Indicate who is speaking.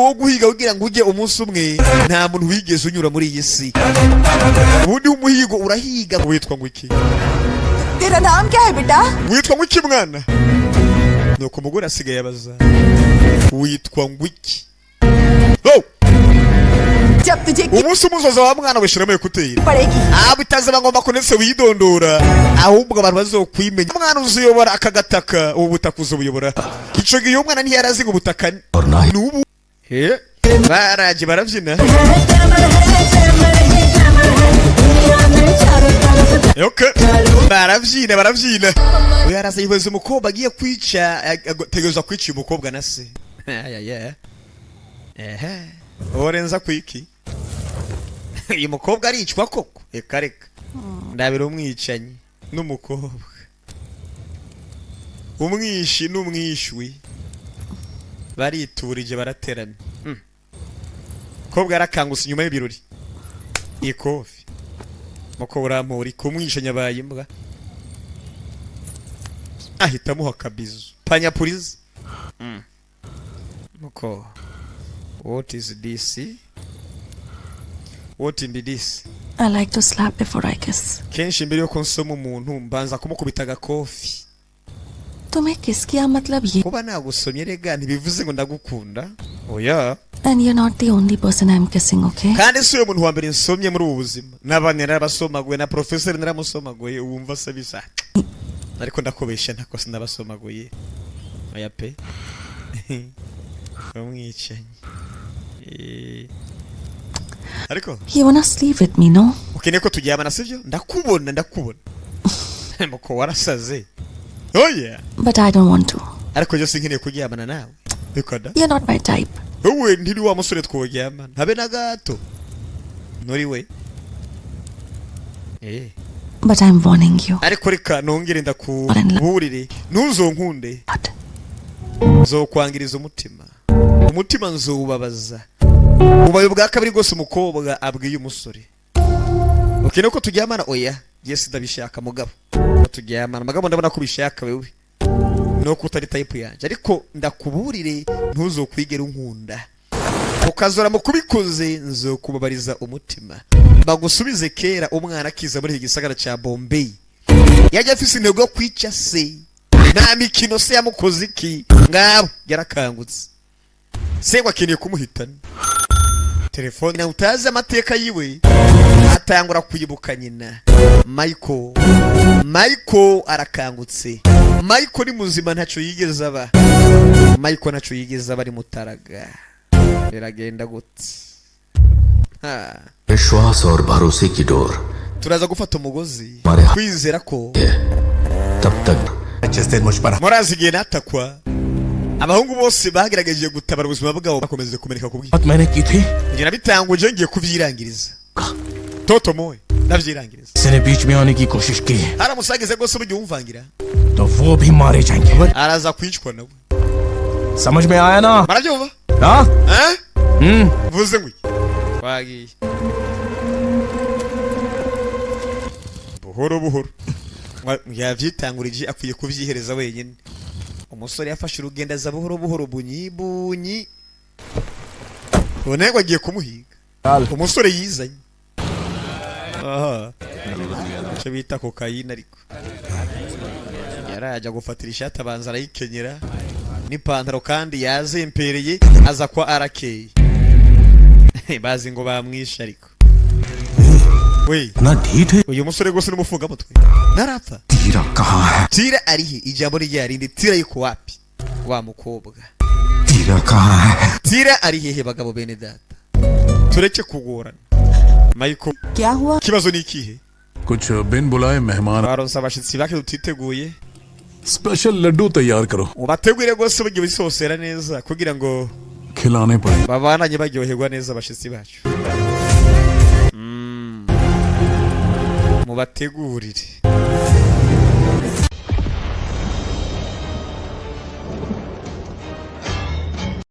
Speaker 1: umuhigo wo guhiga kugira ngo ujye umunsi umwe nta muntu wigeze unyura muri iyi si ubundi umuhigo urahiga witwa ngo iki
Speaker 2: तेरा नाम क्या है बेटा
Speaker 1: witwa ngo iki mwana nuko umugore asigaye abaza witwa ngo iki oh
Speaker 2: जब तुझे
Speaker 1: umunsi umuzoza wa mwana wishiramo ekuteri
Speaker 2: पड़ेगी
Speaker 1: bitaze bagomba kunese widondora ahubwo abantu bazokwimenya mwana uzuyobora akagataka ubu butaka uzubuyobora ico gihe umwana ntiyarazi ngo ubutaka nubu baraje baravyina okay baravyina uyaraze yibaza umukobwa agiye kwica tegereza kwica umukobwa na se orenza kwiki uyu mukobwa aricwa koko reka ndabira umwicanyi n'umukobwa umwishi n'umwishwi bariturije baraterana kobwa yarakangutse inyuma y'ibirori ikofi mukobwa urampura kumwisha nyabaye imbwa ahita amuha akabizu panyapurize mukobwa what is this what in this
Speaker 2: I like to slap before I kiss
Speaker 1: kenshi mbere yo konsoma umuntu mbanza kumukubita agakofi
Speaker 2: तुम्हें किस किया मतलब ये
Speaker 1: kuba nagusomye rega ntibivuze ngo ndagukunda oya
Speaker 2: and you're not the only person I'm kissing okay
Speaker 1: kandi si umuntu wa mbere nsomye muri ubu buzima n'abandi narabasomaguye na professor naramusomaguye wumva se bisa ariko ndakobesha ntakosa nabasomaguye oya pe umwicanyi ariko
Speaker 2: you wanna sleep with me no
Speaker 1: ukeneye ko tujyamana sivyo ndakubona muko warasaze oh yeah
Speaker 2: but I don't want to
Speaker 1: ariko je sinkeneye kujyamana nawe bikoda
Speaker 2: you're not my type
Speaker 1: wowe ntiri wa musore twojyamana habe na gato nuri we
Speaker 2: but I'm warning you
Speaker 1: ariko reka nongere ndakuburire ntuzonkunde zokwangiriza umutima nzubabaza ubaye bwa kabiri gose umukobwa abwiye umusore ukeneye ko tujyamana oya yes ndabishaka mugabo tujyamana mugabo ndabona ko bishaka wewe no kutari type yanje ariko ndakuburire ntuzokwigera unkunda ukazora mu kubikoze nzokubabariza umutima bagusubize kera umwana akiza muri igisagara ca Bombay yajya afise intego yo kwica se nta mikino se yamukoze iki ngabo yarakangutse se wakeneye kumuhitana telefone na utazi amateka yiwe atangura kuyibuka nyina Michael arakangutse Michael ni muzima ntaco yigeze aba Michael ntaco yigeze aba ari mutaraga biragenda gute
Speaker 3: विश्वास और भरोसे की door
Speaker 1: turaza gufata umugozi kwizera ko
Speaker 3: तब तक
Speaker 1: murazi igihe natakwa abahungu bose bagerageje gutabara ubuzima bwabo bakomeze kumeneka kubwi
Speaker 3: मैंने की थी
Speaker 1: ngira bitanguje ngiye kuvyirangiriza toto moye ndavyirangiriza
Speaker 3: इसने बीच में आने की कोशिश की
Speaker 1: aramusagize gose buryo umvangira
Speaker 3: तो वो भी मारे जाएंगे
Speaker 1: araza kwicwa nawe
Speaker 3: समझ में आया ना
Speaker 1: marabyumva vuze ngwi kwagiye buhoro yavyitangurije akwiye kuvyihereza wenyine umusore yafashe urugendo aza buhoro bunyi bonego agiye kumuhiga umusore yizanye cyo bita kokayina ariko yaraje gufatira ishati abanza arayikenyera n'ipantaro kandi yazempereye aza kwa arakeye bazi ngo bamwisha ariko we
Speaker 3: ना ठीक है
Speaker 1: uyu musore gose n'umufunga mutwe narapfa
Speaker 3: तीरा कहाँ है
Speaker 1: tira arihe ijambo ryarinde tira yuko wapi wa mukobwa
Speaker 3: तीरा कहाँ है
Speaker 1: tira arihe bagabo bene data tureke kugorana Michael
Speaker 2: क्या हुआ
Speaker 1: kibazo ni ikihe
Speaker 4: कुछ बिन बुलाए मेहमान
Speaker 1: baronse abashitsi bake tutiteguye
Speaker 4: special laddu तैयार करो
Speaker 1: ubategure gose bugiye bisosera neza kugira ngo
Speaker 4: खिलाने पड़े
Speaker 1: babananye baryoherwa neza abashitsi bacu mubategurire